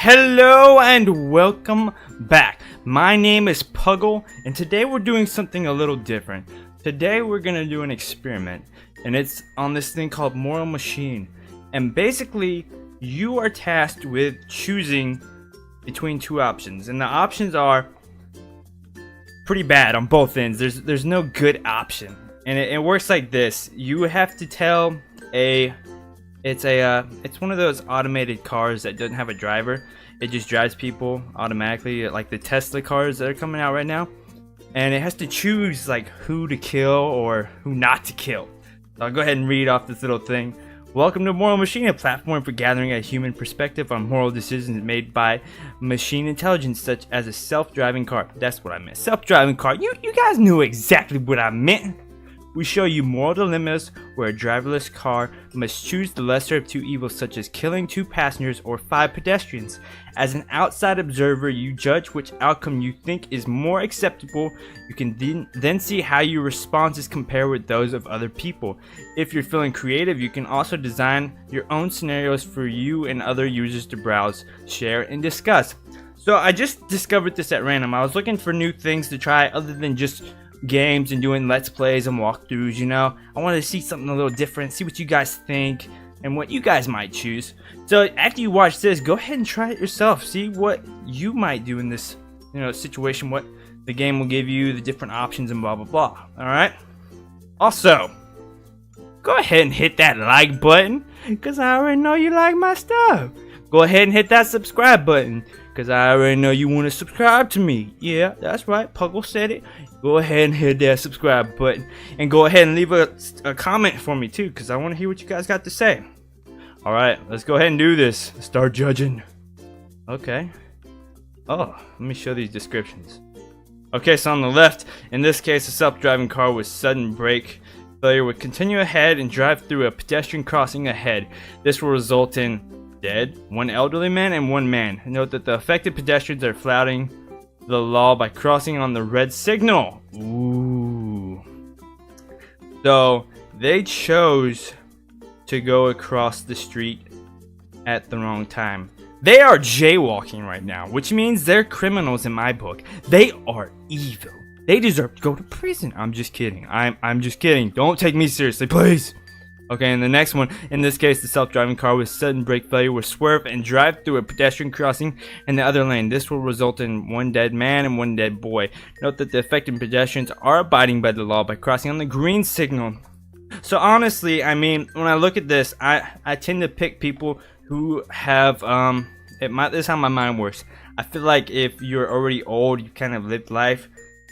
Hello and welcome back. My name is Puggle, and today we're doing something a little different. Today we're gonna do an experiment, and it's on this thing called Moral Machine. And basically, you are tasked with choosing between two options, and the options are pretty bad on both ends. There's no good option, and it works like this. You have to tell it's one of those automated cars that doesn't have a driver. It just drives people automatically, like the Tesla cars that are coming out right now. And it has to choose like who to kill or who not to kill. So I'll go ahead and read off this little thing. Welcome to Moral Machine, a platform for gathering a human perspective on moral decisions made by machine intelligence, such as a self-driving car. That's what I meant. Self-driving car. You guys knew exactly what I meant. We show you moral dilemmas where a driverless car must choose the lesser of two evils, such as killing 2 passengers or 5 pedestrians. As an outside observer, you judge which outcome you think is more acceptable. You can then see how your responses compare with those of other people. If you're feeling creative, you can also design your own scenarios for you and other users to browse, share, and discuss. So I just discovered this at random. I was looking for new things to try other than just games and doing let's plays and walkthroughs, you know. I wanted to see something a little different, see what you guys think and what you guys might choose. So after you watch this, go ahead and try it yourself. See what you might do in this, situation, what the game will give you, the different options and blah blah blah. Alright? Also, go ahead and hit that like button, because I already know you like my stuff. Go ahead and hit that subscribe button, because I already know you want to subscribe to me. Yeah, that's right, Puggle said it. Go ahead and hit that subscribe button. And go ahead and leave a comment for me too, because I want to hear what you guys got to say. Alright, let's go ahead and do this. Start judging. Okay. Oh, let me show these descriptions. Okay, so on the left, in this case, a self-driving car with sudden brake failure would continue ahead and drive through a pedestrian crossing ahead. This will result in dead, 1 elderly man, and 1 man. Note that the affected pedestrians are flouting the law by crossing on the red signal. Ooh. So they chose to go across the street at the wrong time. They are jaywalking right now, which means they're criminals in my book. They are evil. They deserve to go to prison. I'm just kidding. I'm just kidding. Don't take me seriously, please. Okay, and the next one, in this case, the self-driving car with sudden brake failure will swerve and drive through a pedestrian crossing in the other lane. This will result in 1 dead man and 1 dead boy. Note that the affected pedestrians are abiding by the law by crossing on the green signal. So honestly, I mean, when I look at this, I tend to pick people who have, this is how my mind works. I feel like if you're already old, you kind of lived life,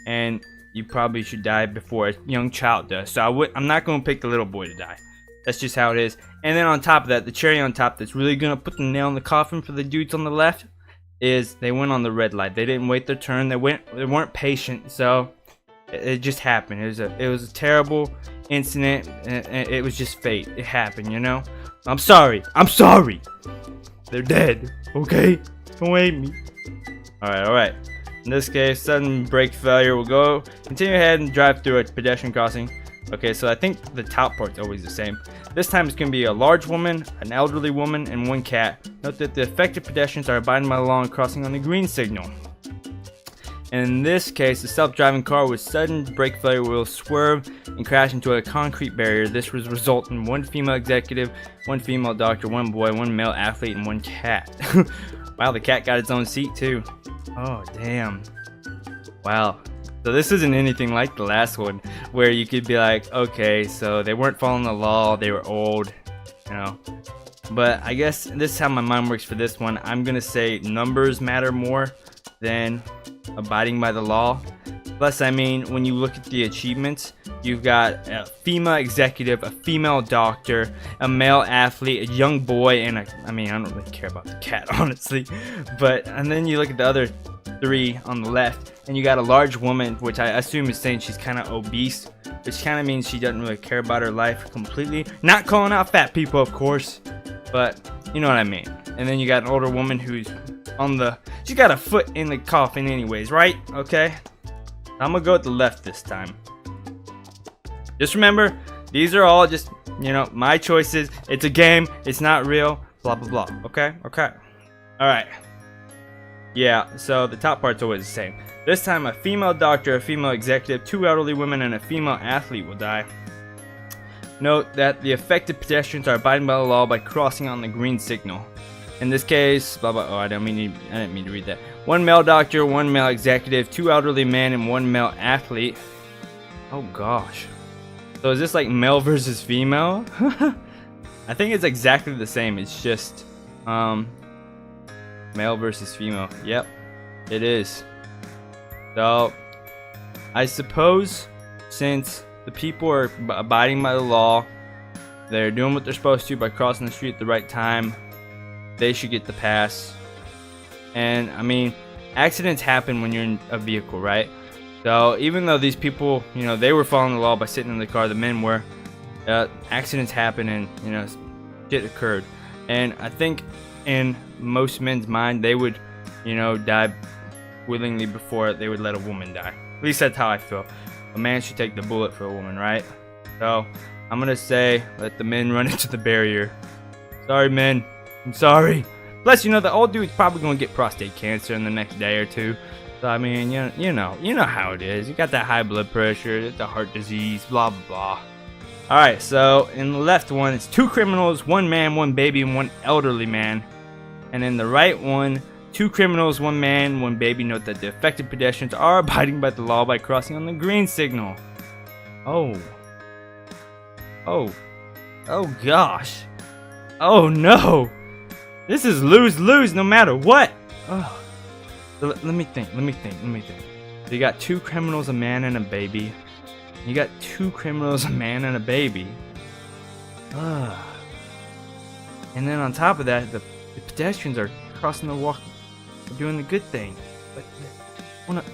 and you probably should die before a young child does. So I'm not going to pick the little boy to die. That's just how it is. And then on top of that, the cherry on top that's really gonna put the nail in the coffin for the dudes on the left is they went on the red light. They didn't wait their turn. They weren't patient. So it just happened. It was a terrible incident, and it was just fate. It happened, you know. I'm sorry. They're dead. Okay, don't hate me. All right. In this case, sudden brake failure will continue ahead and drive through a pedestrian crossing. Okay, so I think the top part's always the same. This time it's going to be a large woman, an elderly woman, and 1 cat. Note that the affected pedestrians are abiding by the law and crossing on the green signal. And in this case, the self-driving car with sudden brake failure will swerve and crash into a concrete barrier. This will result in 1 female executive, 1 female doctor, 1 boy, 1 male athlete, and 1 cat. Wow, the cat got its own seat too. Oh, damn. Wow. So this isn't anything like the last one, where you could be like, okay, so they weren't following the law, they were old, you know. But I guess this is how my mind works for this one. I'm gonna say numbers matter more than abiding by the law. Plus, I mean, when you look at the achievements, you've got a female executive, a female doctor, a male athlete, a young boy, and I don't really care about the cat, honestly. And then you look at the other 3 on the left, and you got a large woman, which I assume is saying she's kind of obese, which kind of means she doesn't really care about her life completely. Not calling out fat people, of course, but you know what I mean. And then you got an older woman who's she's got a foot in the coffin anyways, right? Okay, I'm gonna go with the left this time. Just remember, these are all just, my choices. It's a game, it's not real, blah blah blah. Okay. Alright, Yeah, so the top part's always the same. This time a female doctor, a female executive, 2 elderly women, and a female athlete will die. Note that the affected pedestrians are abiding by the law by crossing on the green signal. In this case, blah blah. Oh, I didn't mean to read that. 1 male doctor, 1 male executive, 2 elderly men, and 1 male athlete. Oh gosh. So is this like male versus female? I think it's exactly the same. It's just male versus female. Yep, it is. So I suppose since the people are abiding by the law, they're doing what they're supposed to by crossing the street at the right time, they should get the pass. And I mean, accidents happen when you're in a vehicle, right? So even though these people, you know, they were following the law by sitting in the car, the men were, accidents happen, and you know, shit occurred. And I think in most men's mind, they would, you know, die willingly before they would let a woman die. At least that's how I feel. A man should take the bullet for a woman, right? So I'm gonna say let the men run into the barrier. Sorry, men. I'm sorry. Plus, you know, the old dude's probably gonna get prostate cancer in the next day or two. So I mean, you know how it is. You got that high blood pressure, the heart disease, blah blah blah. All right, so in the left one, it's 2 criminals, 1 man, 1 baby, and 1 elderly man. And in the right one, 2 criminals, 1 man, 1 baby. Note that the affected pedestrians are abiding by the law by crossing on the green signal. Oh gosh. Oh no. This is lose-lose no matter what. Oh. Let me think. So you got 2 criminals, a man, and a baby. You got 2 criminals, a man, and a baby. And then on top of that, the pedestrians are crossing the walk, doing the good thing. But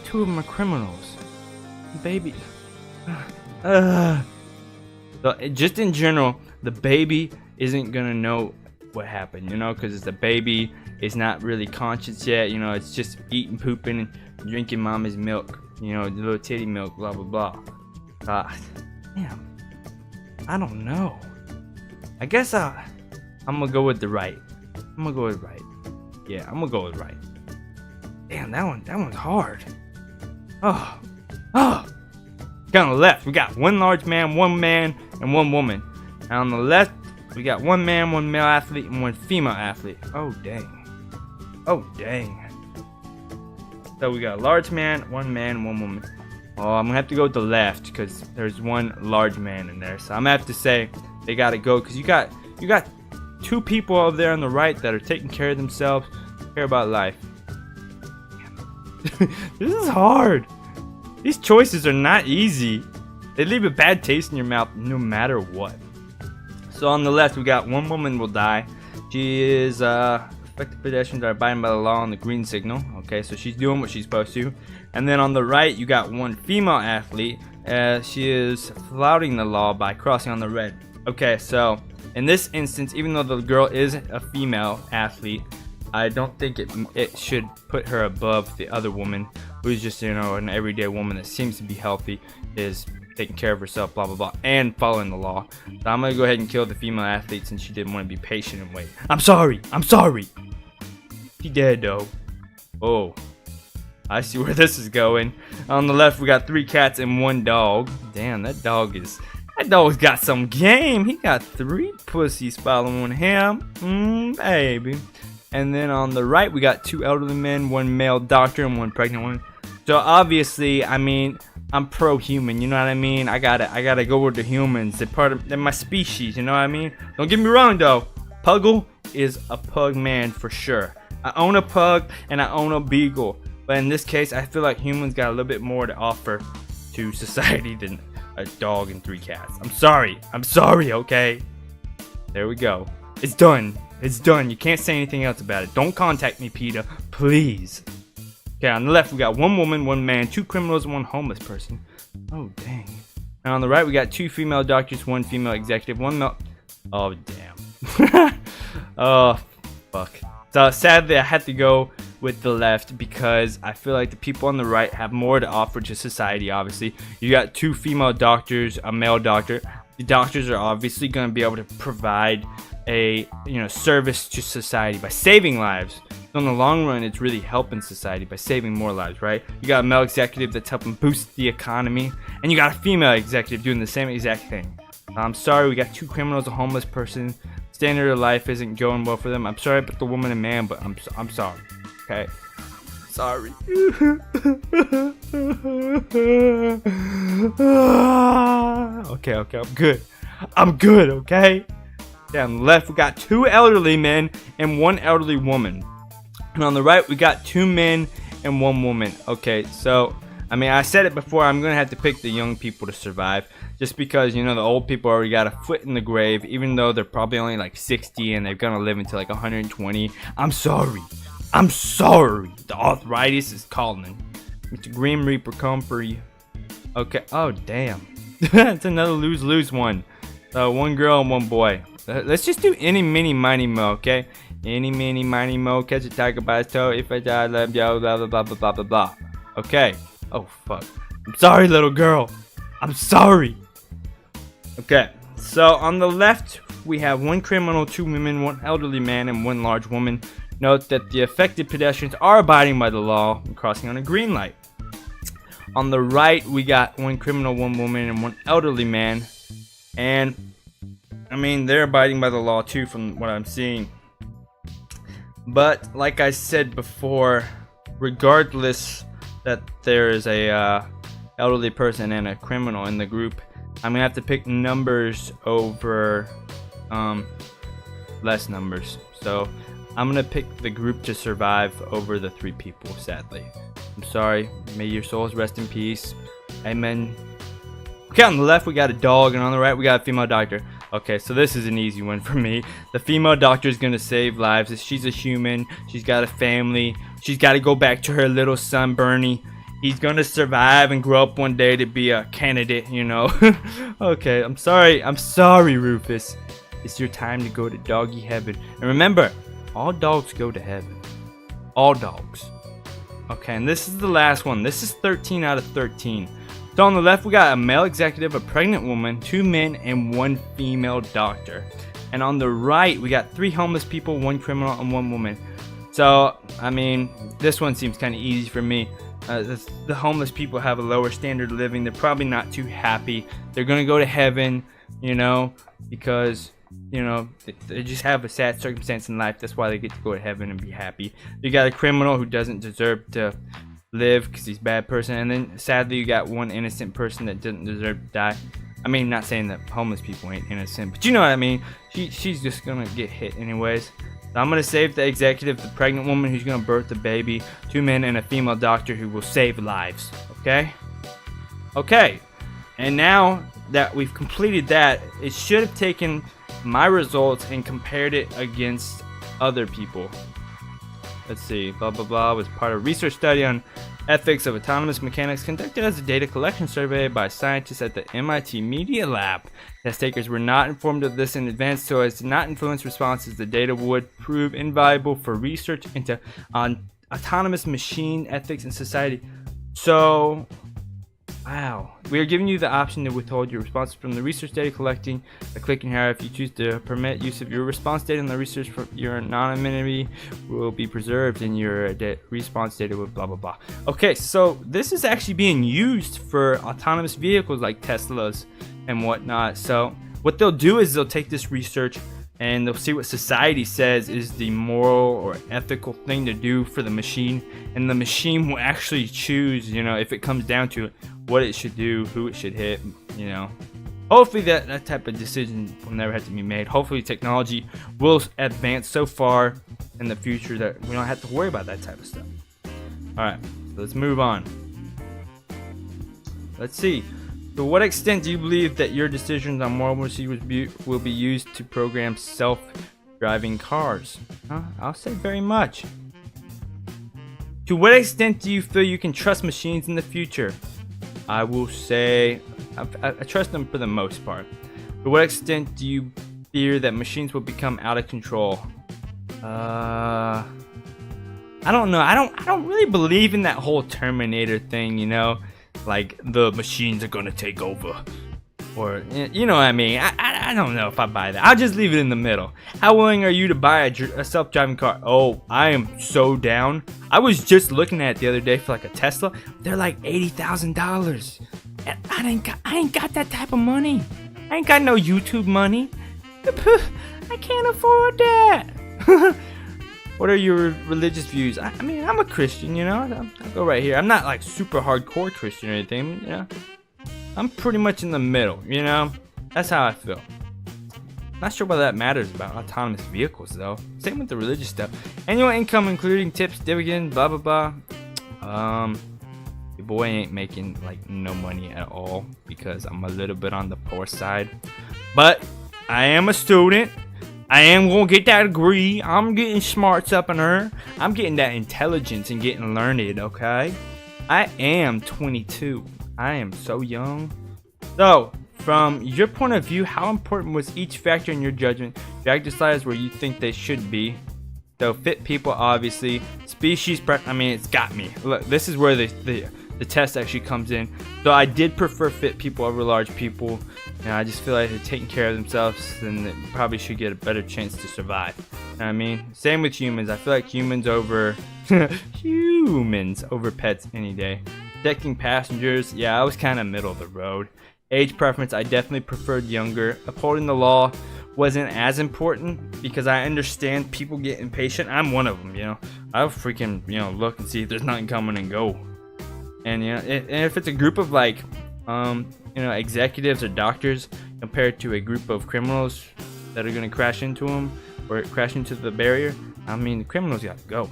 2 of them are criminals. The baby. So just in general, the baby isn't gonna know what happened, you know, because it's a baby. It's not really conscious yet, you know. It's just eating, pooping, and drinking mama's milk, you know, the little titty milk, blah blah blah. Damn, I don't know. I guess I'm gonna go with the right. Yeah, I'm gonna go with right. Damn, that one's hard. Oh. On the left, we got 1 large man, 1 man, and 1 woman. And on the left, we got 1 man, 1 male athlete, and 1 female athlete. Oh dang. So we got a large man, 1 man, 1 woman. Oh, I'm gonna have to go with the left because there's 1 large man in there. So I'm gonna have to say they gotta go because you got 2 people over there on the right that are taking care of themselves, care about life. This is hard. These choices are not easy. They leave a bad taste in your mouth no matter what. So on the left, we got 1 woman will die. She is affected pedestrians are abiding by the law on the green signal. Okay, so she's doing what she's supposed to. And then on the right, you got 1 female athlete. She is flouting the law by crossing on the red. Okay, so in this instance, even though the girl is a female athlete, I don't think it should put her above the other woman who's just, you know, an everyday woman that seems to be healthy, is taking care of herself, blah blah blah, and following the law. So I'm gonna go ahead and kill the female athlete since she didn't want to be patient and wait. I'm sorry. She dead though. Oh, I see where this is going. On the left, we got 3 cats and 1 dog. Damn, that dog's got some game. He got 3 pussies following him. Baby. And then on the right, we got 2 elderly men, 1 male doctor, and 1 pregnant woman. So obviously, I mean, I'm pro-human, you know what I mean? I gotta go with the humans. They're my species, you know what I mean? Don't get me wrong though. Puggle is a pug man for sure. I own a pug and I own a beagle. But in this case, I feel like humans got a little bit more to offer to society than a dog and 3 cats. I'm sorry, okay? There we go. It's done. You can't say anything else about it. Don't contact me, PETA, please. Okay, on the left, we got 1 woman, 1 man, 2 criminals, and 1 homeless person. Oh, dang. And on the right, we got 2 female doctors, 1 female executive, 1 male... Oh, damn. Oh, fuck. So, sadly, I had to go with the left because I feel like the people on the right have more to offer to society, obviously. You got 2 female doctors, a male doctor. The doctors are obviously going to be able to provide a service to society by saving lives. So in the long run, it's really helping society by saving more lives, right? You got a male executive that's helping boost the economy, and you got a female executive doing the same exact thing. I'm sorry, we got 2 criminals, a homeless person. Standard of life isn't going well for them. I'm sorry about the woman and man, but I'm sorry. Okay. Sorry. Okay, I'm good, okay? Yeah, on the left we got 2 elderly men and 1 elderly woman. And on the right we got 2 men and 1 woman. Okay, so I mean, I said it before, I'm gonna have to pick the young people to survive, just because, you know, the old people already got a foot in the grave, even though they're probably only like 60 and they're gonna live until like 120. I'm sorry. The arthritis is calling. Mr. Grim Reaper, come for you. Okay. Oh damn. That's another lose-lose one. 1 girl and 1 boy. Let's just do any, mini, miny, mo. Okay. Any, mini, miny, mo. Catch a tiger by his toe. If I die, let go. Blah blah blah blah blah blah blah. Okay. Oh fuck. I'm sorry, little girl. I'm sorry. Okay. So on the left we have 1 criminal, 2 women, 1 elderly man, and 1 large woman. Note that the affected pedestrians are abiding by the law and crossing on a green light. On the right, we got 1 criminal, 1 woman, and 1 elderly man. And, I mean, they're abiding by the law too from what I'm seeing. But, like I said before, regardless that there is a elderly person and a criminal in the group, I'm going to have to pick numbers over less numbers. So I'm gonna pick the group to survive over the 3 people, sadly. I'm sorry. May your souls rest in peace. Amen. Okay, on the left we got a dog, and on the right we got a female doctor. Okay, so this is an easy one for me. The female doctor is gonna save lives. She's a human. She's got a family. She's got to go back to her little son, Bernie. He's gonna survive and grow up one day to be a candidate, you know. Okay, I'm sorry, Rufus. It's your time to go to doggy heaven. And remember, all dogs go to heaven. All dogs. Okay, and this is the last one. This is 13 out of 13. So on the left, we got a male executive, a pregnant woman, 2 men, and 1 female doctor. And on the right, we got 3 homeless people, 1 criminal, and 1 woman. So, I mean, this one seems kind of easy for me. The homeless people have a lower standard of living. They're probably not too happy. They're going to go to heaven, you know, because, you know, they just have a sad circumstance in life. That's why they get to go to heaven and be happy. You got a criminal who doesn't deserve to live because he's a bad person. And then, sadly, you got 1 innocent person that doesn't deserve to die. I mean, not saying that homeless people ain't innocent, but you know what I mean. She's just going to get hit anyways. So I'm going to save the executive, the pregnant woman who's going to birth the baby, 2 men, and a female doctor who will save lives. Okay? Okay. And now that we've completed that, it should have taken my results and compared it against other people. Let's see. Blah, blah, blah was part of a research study on ethics of autonomous mechanics conducted as a data collection survey by scientists at the MIT Media Lab. Test takers were not informed of this in advance so as to not influence responses. The data would prove invaluable for research into autonomous machine ethics and society. So, wow. We are giving you the option to withhold your responses from the research data collecting by clicking here. If you choose to permit use of your response data in the research, for your anonymity will be preserved in your response data with blah blah blah. Okay, so this is actually being used for autonomous vehicles like Teslas and whatnot. So what they'll do is they'll take this research and they'll see what society says is the moral or ethical thing to do for the machine, and the machine will actually choose, you know, if it comes down to it, what it should do, who it should hit, you know. Hopefully that type of decision will never have to be made. Hopefully technology will advance so far in the future that we don't have to worry about that type of stuff. Alright, so let's move on. Let's see. To what extent do you believe that your decisions on moral procedures will be used to program self-driving cars? I'll say very much. To what extent do you feel you can trust machines in the future? I will say I trust them for the most part. To what extent do you fear that machines will become out of control? I don't know. I don't really believe in that whole Terminator thing, you know? Like, the machines are gonna take over. Or, you know what I mean. I don't know if I buy that. I'll just leave it in the middle. How willing are you to buy a self-driving car? Oh, I am so down. I was just looking at it the other day for like a Tesla. They're like $80,000. And I ain't got that type of money. I ain't got no YouTube money. I can't afford that. What are your religious views? I mean, I'm a Christian, you know. I'll go right here. I'm not like super hardcore Christian or anything, you know. I'm pretty much in the middle, you know. That's how I feel. Not sure why that matters about autonomous vehicles, though. Same with the religious stuff. Annual income, including tips, dividends, blah blah blah. Your boy ain't making like no money at all because I'm a little bit on the poor side. But I am a student. I am gonna get that degree. I'm getting smarts up in her. I'm getting that intelligence and getting learned, okay? I am 22. I am so young. So, from your point of view, how important was each factor in your judgment? Drag deciders where you think they should be. So, fit people, obviously. Species, I mean, it's got me. Look, this is where the test actually comes in. So, I did prefer fit people over large people. You know, I just feel like they're taking care of themselves, and they probably should get a better chance to survive. You know what I mean? Same with humans. I feel like humans over humans over pets any day. Protecting passengers, yeah, I was kind of middle of the road. Age preference, I definitely preferred younger. Upholding the law wasn't as important because I understand people get impatient. I'm one of them, you know. I'll freaking, you know, look and see if there's nothing coming and go. And you know, and if it's a group of like, you know, executives or doctors compared to a group of criminals that are gonna crash into them or crash into the barrier, I mean, the criminals gotta go.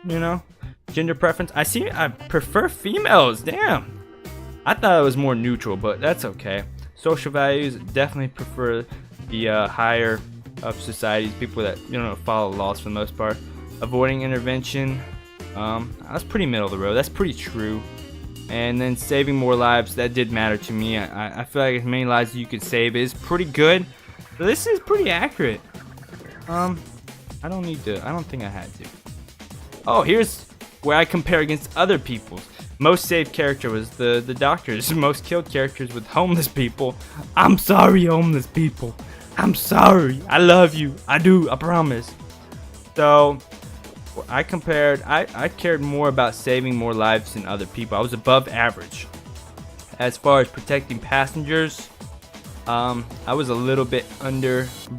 You know. Gender preference, I prefer females. Damn, I thought it was more neutral, but that's okay. Social values, definitely prefer the higher of societies, people that, you know, follow laws for the most part. Avoiding intervention, that's pretty middle of the road. That's pretty true. And then saving more lives, that did matter to me. I feel like as many lives as you could save is pretty good. So this is pretty accurate. I don't think I had to. Oh, here's where I compare against other people's. Most saved character was the doctors. Most killed characters with homeless people. I'm sorry, homeless people. I'm sorry. I love you. I do. I promise. So I compared. I cared more about saving more lives than other people. I was above average. As far as protecting passengers, I was a little bit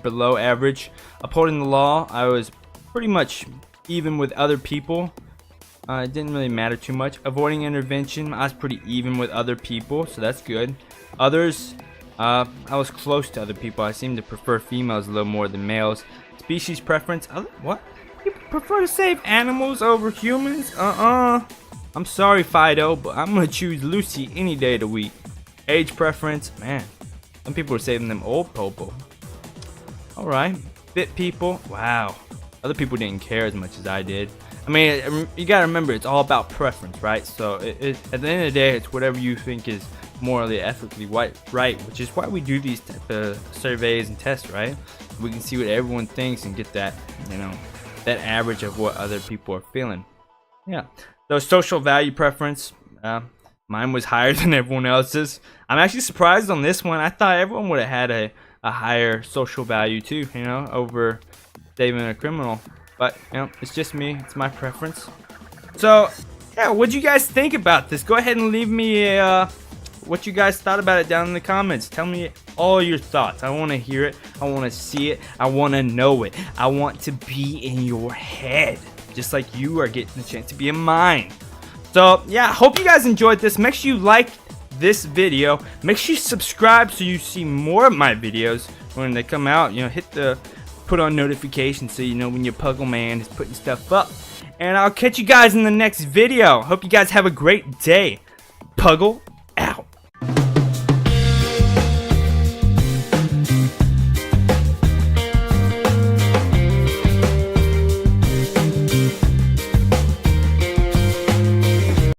below average. Upholding the law, I was pretty much even with other people. It didn't really matter too much. Avoiding intervention, I was pretty even with other people, so that's good. Others, I was close to other people. I seem to prefer females a little more than males. Species preference, what? You prefer to save animals over humans? I'm sorry, Fido, but I'm gonna choose Lucy any day of the week. Age preference, man, some people are saving them old popo. Alright, fit people, wow. Other people didn't care as much as I did. I mean, you gotta remember, it's all about preference, right? So at the end of the day, it's whatever you think is morally, ethically right, which is why we do these type of surveys and tests, right? We can see what everyone thinks and get that, you know, that average of what other people are feeling. Yeah. So social value preference, mine was higher than everyone else's. I'm actually surprised on this one. I thought everyone would have had a higher social value too, you know, over saving a criminal. But, you know, it's just me. It's my preference. So, yeah, what'd you guys think about this? Go ahead and leave me what you guys thought about it down in the comments. Tell me all your thoughts. I want to hear it. I want to see it. I want to know it. I want to be in your head, just like you are getting the chance to be in mine. So, yeah, hope you guys enjoyed this. Make sure you like this video. Make sure you subscribe so you see more of my videos when they come out. You know, put on notifications so you know when your Puggle man is putting stuff up. And I'll catch you guys in the next video. Hope you guys have a great day. Puggle